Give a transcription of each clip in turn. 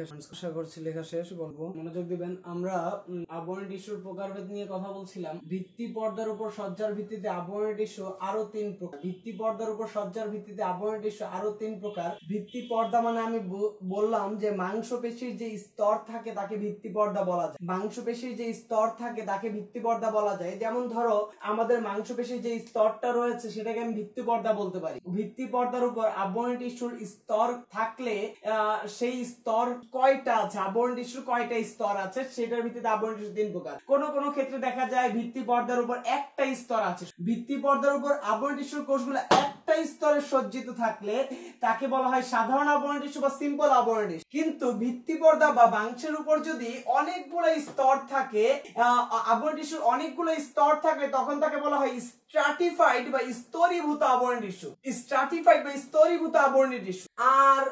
আশা করছি লেখা শেষ। বলবো, মনোযোগ দিবেন। আমরা আবরণী টিস্যুর প্রকারভেদ নিয়ে কথা বলছিলাম। ভিত্তি পর্দার উপর সজ্জার ভিত্তিতে আবরণী টিস্যু আরো 3 প্রকার। ভিত্তি পর্দার উপর সজ্জার ভিত্তিতে আবরণী টিস্যু আরো 3 প্রকার। ভিত্তি পর্দা মানে আমি বললাম যে মাংসপেশির যে স্তর থাকে তাকে ভিত্তি পর্দা বলা যায়। মাংসপেশির যে স্তর থাকে তাকে ভিত্তি পর্দা বলা যায়। যেমন ধরো আমাদের মাংসপেশির যে স্তরটা রয়েছে সেটাকে আমি ভিত্তি পর্দা বলতে পারি। ভিত্তি পর্দার উপর আবরণী টিস্যুর স্তর থাকলে সেই স্তর কয়টা আছে, আবরণী টিস্যুর কয়টা স্তর আছে সেটার ভিত্তিতে আবরণী টিস্যু 3 প্রকার। কোন কোন ক্ষেত্রে দেখা যায় ভিত্তি পর্দার উপর একটা স্তর আছে। ভিত্তি পর্দার উপর আবরণী টিস্যুর কোষগুলো একটা স্তরে সজ্জিত থাকলে তাকে বলা হয় সাধারণ আবরণী টিস্যু বা সিম্পল আবরণী টিস্যু। কিন্তু ভিত্তি পর্দা বা মাংসের উপর যদি অনেকগুলো স্তর থাকে, আবরণী টিস্যুর অনেকগুলো স্তর থাকে, তখন তাকে বলা হয় স্ট্রাটিফাইড বা স্তরীভূত আবরণী টিস্যু। স্ট্রাটিফাইড বা স্তরীভূত আবরণী টিস্যু। আর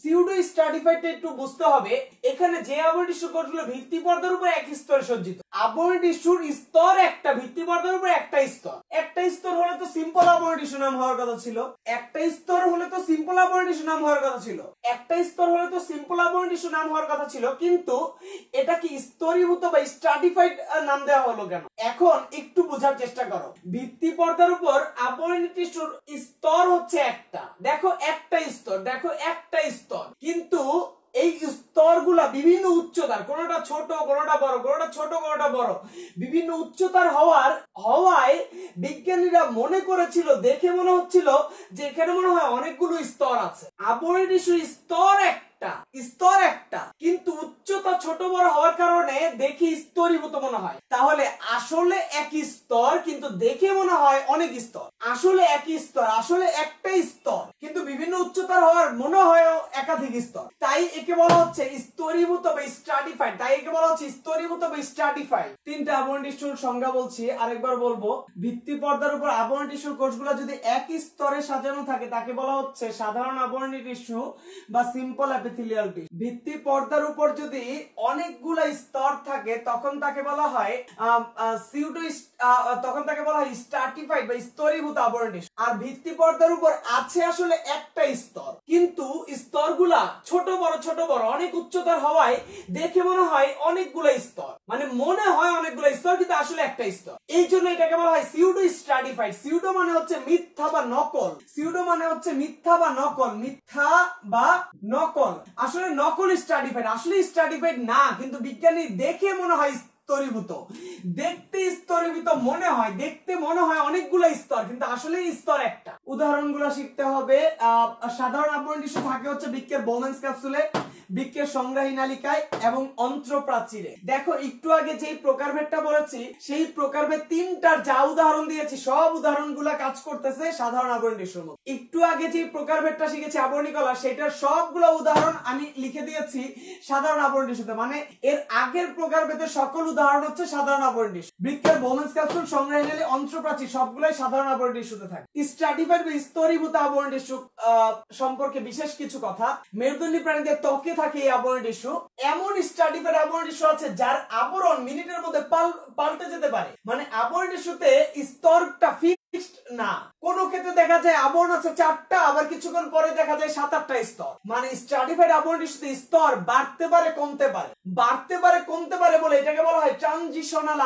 সিউডো স্ট্রাটিফাইড একটু বুঝতে হবে, এখানে যে আবরণী টিস্যু কোষগুলো ভিত্তি পর্দার উপর এক স্তরে সজ্জিত, আবরণী টিস্যুর স্তর একটা, ভিত্তি পর্দার উপর একটা স্তর। একটা স্তর হলে তো সিম্পল আবরণী টিস্যু নাম হওয়ার কথা ছিল। একটা স্তর হলে তো সিম্পল আবরণী টিস্যু নাম হওয়ার কথা ছিল। একটা স্তর হলে তো সিম্পল আবরণী টিস্যু নাম হওয়ার কথা ছিল, কিন্তু এটা কি স্তরীভূত বা স্ট্রাটিফাইড নাম দেওয়া হলো কেন? এখন একটু বোঝার চেষ্টা করো। ভিত্তি পর্দার উপর আবরণী টিস্যুর স্তর হচ্ছে একটা, দেখো একটা স্তর, দেখো একটা স্তর, কিন্তু এই স্তরগুলা বিভিন্ন উচ্চতার, কোনটা ছোট কোনটা বড়, কোনটা ছোট কোনটা বড়, বিভিন্ন উচ্চতার হওয়ায় বিজ্ঞানীরা মনে করেছিল, দেখে মনে হচ্ছিল যে এখানে মনে হয় অনেকগুলো স্তর আছে। আবরণী টিস্যুর স্তর একটা, কিন্তু উচ্চতা ছোট বড় হওয়ার কারণে দেখে স্তরীভূত মনে হয়। তাহলে আসলে একই স্তর, কিন্তু দেখে মনে হয় অনেক স্তর। আসলে একই স্তর, আসলে একটাই স্তর, কিন্তু বিভিন্ন উচ্চতার হওয়ার মনে হয় একাধিক স্তর। তাই একে বলা হচ্ছে স্তরীভূত বা স্ট্রাটিফাইড। তিনটা আবরণী টিস্যুর সংজ্ঞা বলছি, আরেকবার বলবো। ভিত্তি পর্দার উপর আবরণী টিস্যুর কোষগুলো যদি একই স্তরে সাজানো থাকে তাকে বলা হচ্ছে সাধারণ আবরণী টিস্যু বা সিম্পল এপিথেলিয়াল টিস্যু। ভিত্তি পর্দার উপর যদি অনেকগুলো স্তর থাকে তখন তাকে বলা হয় স্ট্রাটিফাইড বা স্তরীভূত আবরণী টিস্যু। আর ভিত্তি পর্দার উপর আছে আসলে একটা স্তর, কিন্তু স্তরগুলা ছোট বড় অনেক উচ্চতার হওয়ায় দেখে মনে হয় অনেকগুলো স্তর, মানে মনে হয় অনেকগুলো স্তর, কিন্তু আসলে একটা স্তর। এই জন্য এটাকে বলা হয় সিউডো স্ট্রাটিফাইড। সিউডো মানে হচ্ছে মিথ্যা বা নকল। মিথ্যা বা নকল। আসলে নকল স্ট্রাটিফাইড, আসলে স্ট্রাটিফাইড না, কিন্তু বিজ্ঞানী দেখে মনে হয় স্তরীভূত, দেখতে স্তরীভূত মনে হয়, দেখতে মনে হয় অনেকগুলো স্তর, কিন্তু আসলে স্তর একটা। উদাহরণগুলো শিখতে হবে। সাধারণ আবরণী টিস্যু থাকে হচ্ছে বৃক্কের বোমেন্স ক্যাপসুলে, বৃক্কের সংগ্রাহী নালিকায় এবং অন্ত্রপ্রাচীরে। দেখো একটু আগে যেই প্রকারভেদটা বলেছি সেই প্রকারভেদ তিনটার যা উদাহরণ দিয়েছি সব উদাহরণগুলা কাজ করতেছে সাধারণ আবরণী টিস্যুর মধ্যে। একটু আগে যে প্রকারভেদটা শিখেছি আবরণী কলা, সেটার সবগুলো উদাহরণ আমি লিখে দিয়েছি সাধারণ আবরণী টিস্যুতে। মানে এর আগের প্রকারভেদের সকল উদাহরণ হচ্ছে সাধারণ আবরণী টিস্যু। বৃক্কের বোমেন্স ক্যাপসুল, সংগ্রাহী নালী, অন্ত্রপ্রাচীর সবগুলাই সাধারণ আবরণী টিস্যুতে থাকে। স্ট্রাটিফাইড বা স্তরীভূত আবরণী টিস্যু সম্পর্কে বিশেষ কিছু কথা। মেরুদণ্ডী প্রাণীদের ত্বকে থাকে এই আবরণী টিস্যু। এমন স্ট্রাটিফাইড আবরণী টিস্যু আছে যার আবরণ মিনিটের মধ্যে পাল্টে যেতে পারে। মানে আবরণী টিস্যুতে স্তরটা ফিক্সড না। কোন ক্ষেত্রে দেখা যায় আবরণ আছে 4টা, আবার কিছুক্ষণ পরে দেখা যায় 7-8টা স্তর। মানে স্ট্রাটিফাইড আবরণী টিস্যুতে স্তর বাড়তে পারে কমতে পারে বলে এটাকে বলা হয় ট্রানজিশনাল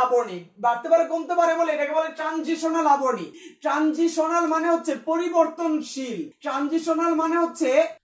আবরণী। ট্রানজিশনাল মানে হচ্ছে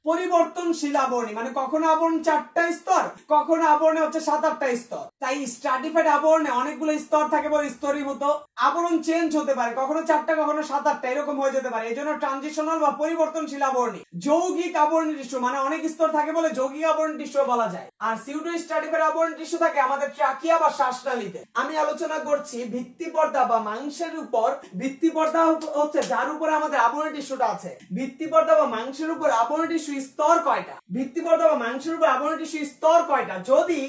পরিবর্তনশীল আবরণী। মানে কখনো আবরণ 4টা স্তর, কখনো আবরণে হচ্ছে 7-8টা স্তর। তাই স্ট্রাটিফাইড আবরণে অনেকগুলো স্তর থাকে বলে স্তরীভূত। আবরণ চেঞ্জ হতে পারে, কখনো 4টা কখনো 7-8টা এরকম হয়ে যেতে পারে, এজন্য ট্রানজিশনাল বা পরিবর্তনশীল আবরণী। যৌগিক আবরণী টিস্যু মানে অনেক স্তর থাকে বলে যৌগিক আবরণী টিস্যু বলা যায়। আর সিউডো স্ট্রাটিফাইড আবরণী টিস্যু থাকে আমাদের ট্রাকিয়া বা শ্বাসনালীতে। আমি আলোচনা করছি ভিত্তি পর্দা বা মাংসের উপর। ভিত্তি পর্দা হচ্ছে যার উপরে আমাদের আবরণী টিস্যুটা আছে। ভিত্তি পর্দা বা মাংসের উপর আবরণী টিস্যু স্তর কয়টা? যদি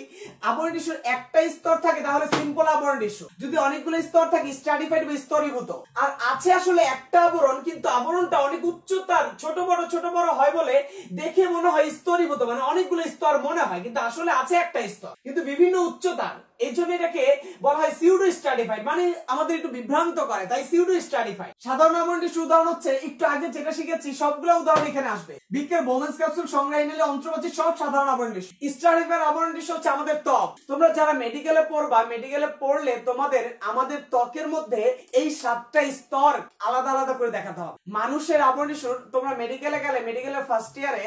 আবরণী টিস্যুর একটা স্তর থাকে তাহলে সিম্পল আবরণী টিস্যু। যদি অনেকগুলো স্তর থাকে স্ট্রাটিফাইড বা স্তরীভূত। আর আছে আসলে একটা আবরণ, কিন্তু আবরণটা অনেক উচ্চতার, ছোট বড় হয় বলে দেখে মনে হয় স্তরীভূত, মানে অনেকগুলো স্তর মনে হয়, কিন্তু আসলে আছে একটা স্তর, কিন্তু বিভিন্ন উচ্চতার। এই জন্য এটাকে বলা হয় সিউডো স্ট্র্যাটিফাইড, মানে আমাদের একটু বিভ্রান্ত করে, তাই সিউডো স্ট্র্যাটিফাইড। সাধারণ আবরণ টিস্যুর উদাহরণ হচ্ছে একটু আগে যেটা শিখেছি সবগুলো উদাহরণ এখানে আসবে। বৃক্কের বোমেন্স ক্যাপসুল সংগ্রাহী নিলে অন্ত্রপ্রাচী সব সাধারণ আবরণ টিস্যু। স্ট্র্যাটিফাইড আবরণ টিস্যু হচ্ছে আমাদের ত্বক। তোমরা যারা মেডিকেলে পড়বা, মেডিকেলে পড়লে তোমাদের আমাদের ত্বকের মধ্যে এই 7টা স্তর আলাদা আলাদা করে দেখাতে হবে। মানুষের আবরণ টিস্যু তোমরা মেডিকেলে গেলে, মেডিকেলের ফার্স্ট ইয়ারে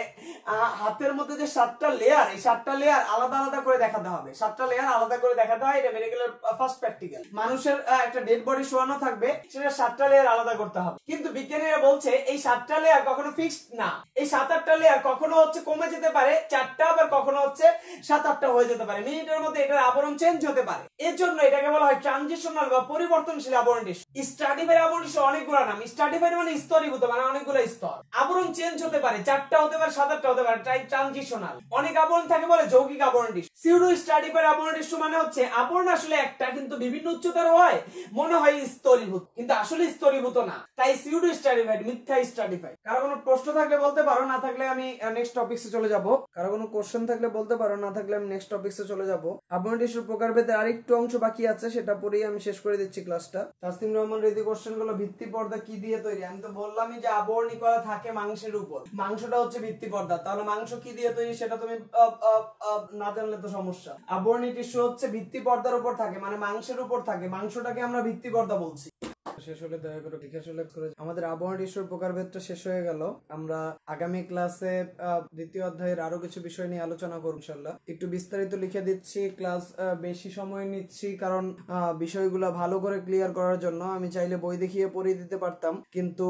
হাতের মধ্যে যে 7টা লেয়ার, এই 7টা লেয়ার আলাদা আলাদা করে দেখাতে হবে। 7টা লেয়ার আলাদা করে দেখাতে হয়, এটা মেডিকেলের ফার্স্ট প্র্যাকটিক্যাল। মানুষের একটা ডেড বডি শোয়ানো থাকবে, সেটা 7টা লেয়ার আলাদা করতে হবে। কিন্তু বিজ্ঞানীরা বলছে এই 7টা লেয়ার কখনো ফিক্সড না, এই 7-8টা লেয়ার কখনো হচ্ছে কমে যেতে পারে 4টা, আবার কখনো হচ্ছে 7-8টা হয়ে যেতে পারে। মিনিটের মধ্যে এটার আবরণ চেঞ্জ হতে পারে। এর জন্য এটাকে বলা হয় ট্রানজিশনাল বা পরিবর্তনশীল আবরণ টিস্যু। স্ট্র্যাটিফাইড আবরণ টিস্যু অনেকগুলো নাম। স্ট্র্যাটিফাইড মানে স্তরীভূত, মানে অনেকগুলো স্তর। আবরণ চেঞ্জ হতে পারে, 4টা হতে পারে, 7-8টা হতে পারে, তাই ট্রানজিশনাল। অনেক আবরণ থাকে বলে যৌগিক আবরণ টিস্যু। সিউডো স্ট্র্যাটিফাইড আবরণ টিস্যু মানে হচ্ছে আবরণ আসলে একটা, কিন্তু বিভিন্ন উচ্চতার হয়, মনে হয় স্তরীভূত, কিন্তু আসলে স্তরীভূত না, তাই সিউডো স্ট্র্যাটিফাইড, মিথ্যা স্ট্র্যাটিফাইড। কারো কোনো প্রশ্ন থাকলে বলতে পারো, না থাকলে আমি নেক্সট টপিকসে চলে যাব। কারো কোনো কোশ্চেন থাকলে বলতে পারো, না থাকলে আমি নেক্সট টপিকসে চলে যাব। আবরণ টিস্যুর প্রকারভেদে আরেকটু অংশ বাকি আছে, সেটা পরেই আমি শেষ করে দিচ্ছি ক্লাসটা। তাসনিম রহমান রেদি কোশ্চেন গুলো, ভিত্তি পর্দা কি দিয়ে তৈরি? আমি তো বললামই যে আবরণিকতা থাকে মাংসের উপর, মাংসটা হচ্ছে ভিত্তি পর্দা। তাহলে মাংস কি দিয়ে তৈরি সেটা তুমি না জানলে তো সমস্যা। আবরণী টিস্যু হচ্ছে ভিত্তি পর্দার উপর থাকে, মানে মাংসের উপর থাকে, মাংসটাকে আমরা ভিত্তি পর্দা বলছি। শেষ হলে দয়া করে জিজ্ঞাসা করে আমাদের আবরণ টিস্যুর প্রকারভেদটা শেষ হয়ে গেল। আমরা আগামী ক্লাসে দ্বিতীয় অধ্যায়ের আরো কিছু বিষয় নিয়ে আলোচনা করব ইনশাআল্লাহ। একটু বিস্তারিত লিখে দিচ্ছি, ক্লাস বেশি সময় নিচ্ছি, কারণ বিষয়গুলো ভালো করে ক্লিয়ার করার জন্য। আমি চাইলে বই দেখিয়ে পড়িয়ে দিতে পারতাম, কিন্তু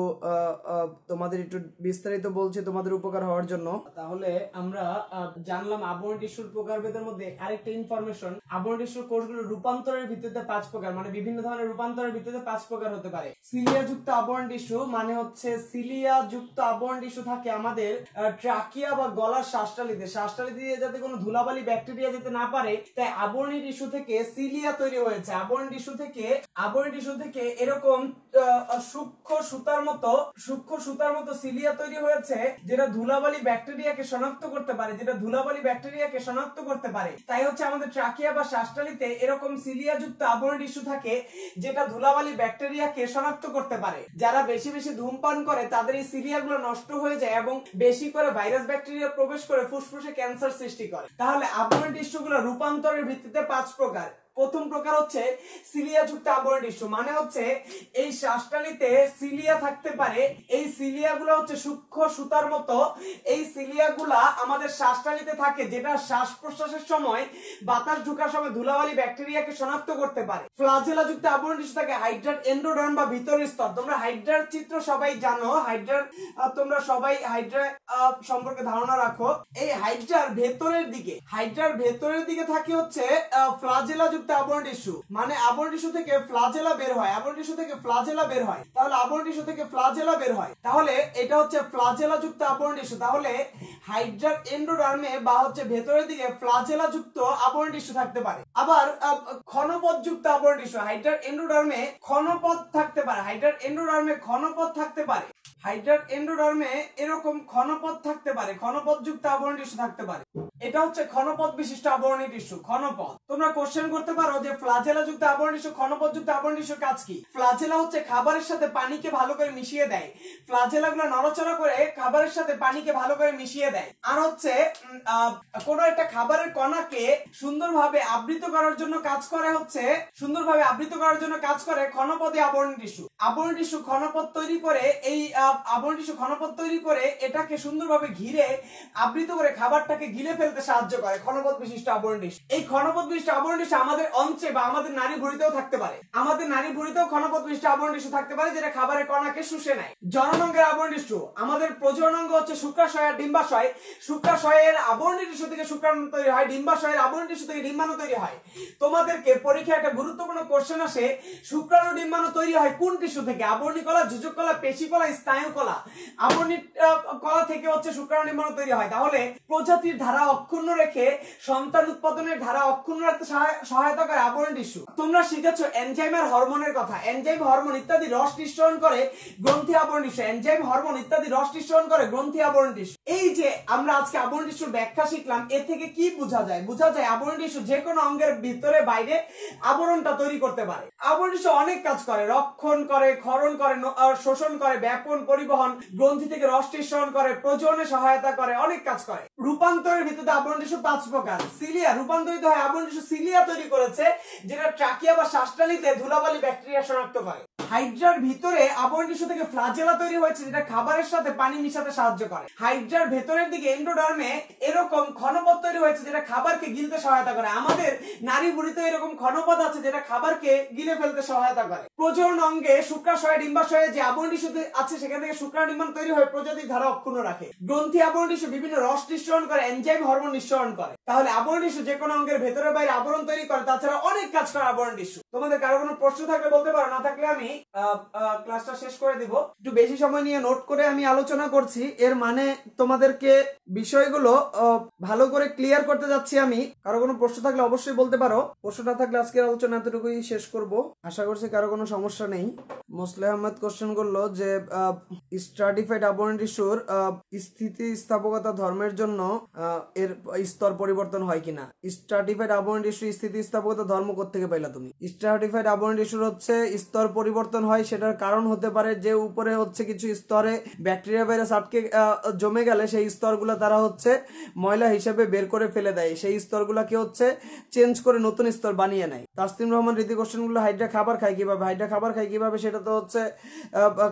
তোমাদের একটু বিস্তারিত বলছি তোমাদের উপকার হওয়ার জন্য। তাহলে আমরা জানলাম আবরণ টিস্যুর প্রকারভেদের মধ্যে আরেকটা ইনফরমেশন, আবরণ টিস্যুর কোষগুলো রূপান্তরের ভিত্তিতে 5 প্রকার, মানে বিভিন্ন ধরনের রূপান্তরের ভিত্তিতে 5 প্রকার হতে পারে। সিলিয়া যুক্ত আবরণ টিস্যু মানে হচ্ছে সিলিয়া যুক্ত আবরণ টিস্যু থাকে আমাদের ট্রাকিয়া বা গলার শ্বাসনালীতে। শ্বাসনালী দিয়ে যাতে কোনো ধুলাবালি ব্যাকটেরিয়া যেতে না পারে, তাই আবরণী টিস্যু থেকে সিলিয়া তৈরি হয়েছে। আবরণ টিস্যু থেকে এরকম সূক্ষ্ম সুতার মতো সিলিয়া তৈরি হয়েছে, যেটা ধুলাবালি ব্যাকটেরিয়াকে শনাক্ত করতে পারে, তাই হচ্ছে আমাদের ট্রাকিয়া বা শ্বাসনালীতে এরকম সিলিয়া যুক্ত আবরণ টিস্যু থাকে, যেটা ধুলাবালি ব্যাকটেরিয়াকে শনাক্ত করতে পারে। যারা বেশি বেশি ধূমপান করে তাদের এই সিলিয়াগুলো নষ্ট হয়ে যায় এবং বেশি করে ভাইরাস ব্যাকটেরিয়া প্রবেশ করে ফুসফুসে ক্যান্সার সৃষ্টি করে। তাহলে আবরণ টিস্যুগুলো রূপান্তরের ভিত্তিতে 5 প্রকার। প্রথম প্রকার হচ্ছে সিলিয়া যুক্ত আবরণ টিস্যু, মানে হচ্ছে এই শ্বাসনালীতে সিলিয়া থাকতে পারে। এই সিলিয়াগুলো হচ্ছে সূক্ষ্ম সুতার মতো, এই সিলিয়াগুলা আমাদের শ্বাসনালীতে থাকে, যেটা শ্বাস প্রশ্বাসের সময় বাতাস ঢোকার সময় ধুলাবালি ব্যাকটেরিয়াকে শনাক্ত করতে পারে। ফ্লাজেলা যুক্ত আবরণ টিস্যু থাকে হাইড্রার এন্ডোডার্ম বা ভিতরের স্তর। তোমরা হাইড্রার চিত্র সবাই জানো, তোমরা সবাই হাইড্রা সম্পর্কে ধারণা রাখো। এই হাইড্রার ভেতরের দিকে থাকে হচ্ছে ফ্লাজেলা যুক্ত আবরণ টিস্যু, মানে আবরণ টিস্যু থেকে ফ্লাজেলা বের হয়। তাহলে আবরণ টিস্যু থেকে ফ্লাজেলা বের হয়, তাহলে এটা হচ্ছে ফ্লাজেলা যুক্ত আবরণ টিস্যু। তাহলে হাইড্রার এন্ডোডার্মে বা হচ্ছে ভেতরের দিকে ফ্লাজেলা যুক্ত আবরণ টিস্যু থাকতে পারে। আবার ক্ষণপথ যুক্ত আবরণ টিস্যু, হাইড্রার এন্ডোডার্মে ক্ষণপথ থাকতে পারে। হাইড্রার এন্ডোডার্মে এরকম ক্ষণপথ থাকতে পারে, ক্ষণপথ যুক্ত আবরণ টিস্যু থাকতে পারে। এটা হচ্ছে ক্ষণপথ বিশিষ্ট আবরণী টিস্যু, ক্ষণপথ। তোমরা কোশ্চেন করতে পারো যে ফ্লাজেলা যুক্ত আবরণ টিস্যু, ক্ষণপথ যুক্ত আবরণ টিস্যুর কাজ কি? ফ্লাজেলা হচ্ছে খাবারের সাথে পানিকে ভালো করে মিশিয়ে দেয়। ফ্লাজেলাগুলো নড়াচড়া করে খাবারের সাথে পানিকে ভালো করে মিশিয়ে দেয়। আর হচ্ছে কোন একটা খাবারের কণাকে সুন্দরভাবে আবৃত করার জন্য কাজ করে ক্ষণপথী আবরণ টিস্যু। আবরণ টিস্যু ক্ষণপথ তৈরি করে এটাকে সুন্দরভাবে ঘিরে আবৃত করে খাবারটাকে গিলে ফেলতে সাহায্য করে ক্ষণপথ বিশিষ্ট আবরণ টিস্যু। এই ক্ষণপথ বিশিষ্ট আবরণ টিস্যু আমাদের অন্ত্রে বা আমাদের নাড়ি ভুঁড়িতেও থাকতে পারে। ক্ষণপথ বিশিষ্ট আবরণ টিস্যু থাকতে পারে, যেটা খাবারের কণাকে শুষে নেয়। জননাঙ্গের আবরণ টিস্যু, আমাদের প্রজননাঙ্গ হচ্ছে শুক্রাশয় আর ডিম্বাশয়। শুক্রাশয়ের আবরণ টিস্যু থেকে শুক্রাণু তৈরি হয়, ডিম্বাশয়ের আবরণ টিস্যু থেকে ডিম্বাণু তৈরি হয়। তোমাদেরকে পরীক্ষায় একটা গুরুত্বপূর্ণ কোশ্চেন আসে, শুক্রাণু ডিম্বাণু তৈরি হয় কোন টিস্যু থেকে, আবরণী কলা, যোজক কলা, পেশি কলা, স্নায়ু কলা, আবরণী কলা থেকে হচ্ছে শুক্রাণু নির্মাণ তৈরি হয়। তাহলে প্রজাতির ধারা অক্ষুণ্ণ রেখে সন্তান উৎপাদনের ধারা অক্ষুণ্ণ রাখতে সহায়তা করে আবরণী টিস্যু। তোমরা শিখেছো এনজাইম আর হরমোনের কথা। এনজাইম, হরমোন ইত্যাদি রস নিঃসরণ করে গ্রন্থি আবরণী টিস্যু। এনজাইম, হরমোন ইত্যাদি রস নিঃসরণ করে গ্রন্থি আবরণী টিস্যু। এই যে আমরা আজকে আবরণী টিস্যুর ব্যাখ্যা শিখলাম, এ থেকে কি বোঝা যায়? বোঝা যায় আবরণী টিস্যু যে কোনো অঙ্গের ভিতরে বাইরে আবরণটা তৈরি করতে পারে। আবরণী টিস্যু অনেক কাজ করে, রক্ষণ করে, ক্ষরণ করে, শোষণ করে, ব্যাপন, পরিবহন, গ্রন্থি থেকে রস নিঃসরণ করে, প্রজননে সহায়তা করে, অনেক কাজ করে। রূপান্তরের ভিত্তিতে আবরণী টিস্যু 5 প্রকার। সিলিয়া রূপান্তরিত হয়, আবরণী টিস্যু সিলিয়া তৈরি করেছে, যেটা ট্রাকিয়া বা শ্বাসনালীতে ধুলাবালি ব্যাকটেরিয়া শনাক্ত করে। হাইড্রার ভিতরে আবরণী টিস্যু থেকে ফ্লাজেলা তৈরি হয়েছে, যেটা খাবারের সাথে পানি মিশাতে সাহায্য করে। হাইড্রার ভেতরের দিকে এন্ডোডার্মে এরকম ঘনপথ তৈরি হয়েছে, যেটা খাবারকে গিলতে সহায়তা করে। আমাদের নারী ভুঁড়িতে এরকম ঘনপথ আছে, যেটা খাবারকে গিলে ফেলতে সহায়তা করে। প্রজনন অঙ্গে শুক্রাশয়, ডিম্বাশয়ে যে আবরণী টিস্যু আছে, সেখান থেকে শুক্রাণু নির্মাণ তৈরি হয়ে প্রজাতির ধারা অক্ষুণ্ণ রাখে। গ্রন্থি আবরণী টিস্যু বিভিন্ন রস নিঃসরণ করে, এনজাইম, হরমোন নিঃসরণ করে। তাহলে আবরণী টিস্যু যে কোনো অঙ্গের ভেতরে বাইরে আবরণ তৈরি করে, তাছাড়া অনেক কাজ করে আবরণী টিস্যু। তোমাদের কারো কোনো প্রশ্ন থাকলে বলতে পারো, না থাকলে আমি ক্লাসটা শেষ করে দিব। একটু বেশি সময় নিয়ে নোট করে আমি আলোচনা করছি, এর মানে তোমাদেরকে বিষয়গুলো ভালো করে ক্লিয়ার করতে যাচ্ছি আমি। কারো কোনো প্রশ্ন থাকলে অবশ্যই বলতে পারো। প্রশ্ন না থাকলে আজকের আলোচনা এতটুকুই শেষ করব। আশা করছি কারো কোনো সমস্যা নেই। মোসলে আহমেদ কোশ্চেন করলো যে স্ট্রাটিফাইড আবরণী টিস্যুর স্থিতিস্থাপকতা ধর্মের জন্য এর স্তর পরিবর্তন হয় কিনা। স্ট্রাটিফাইড আবরণী টিস্যুর স্থিতিস্থাপকতা ধর্ম কোত্থেকে পাইলা তুমি? স্ট্রাটিফাইড আবরণী টিস্যুর হচ্ছে স্তর পরিবর্তন হয়, সেটার কারণ হতে পারে যে উপরে হচ্ছে কিছু স্তরে ব্যাকটেরিয়া ভাইরাস আটকে জমে গেলে সেই স্তরগুলো তারা হচ্ছে ময়লা হিসেবে বের করে ফেলে দেয়, সেই স্তরগুলোকে হচ্ছে চেঞ্জ করে নতুন স্তর বানিয়ে নেয়। তাসলিম রহমান রীতি কোশ্চেনগুলো হাইড্রা খাবার খায় কিভাবে? হাইড্রা খাবার খায় কিভাবে সেটা তো হচ্ছে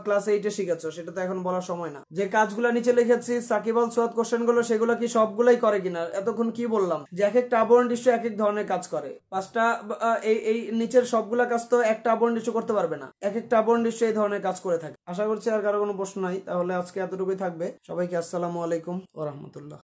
ক্লাস 8-এ শিখেছো, সেটা তো এখন বলার সময় না। যে কাজগুলো নিচে লিখেছি সাকিব আল সোয়াদ কোশ্চেনগুলো, সেগুলো কি সবগুলাই করে কিনা? এতক্ষণ কি বললাম যে এক একটা আবরণী টিস্যু এক এক ধরনের কাজ করে। 5টা এই নিচের সবগুলা কাজ তো একটা আবরণী টিস্যু করতে পারবে না, এক একটা আবরণী টিস্যু এই ধরনের কাজ করে থাকে। আশা করছি আর কারো কোনো প্রশ্ন নাই। তাহলে আজকে এতটুকুই থাকবে। সবাইকে আসসালামু আলাইকুম ওয়া রাহমাতুল্লাহ।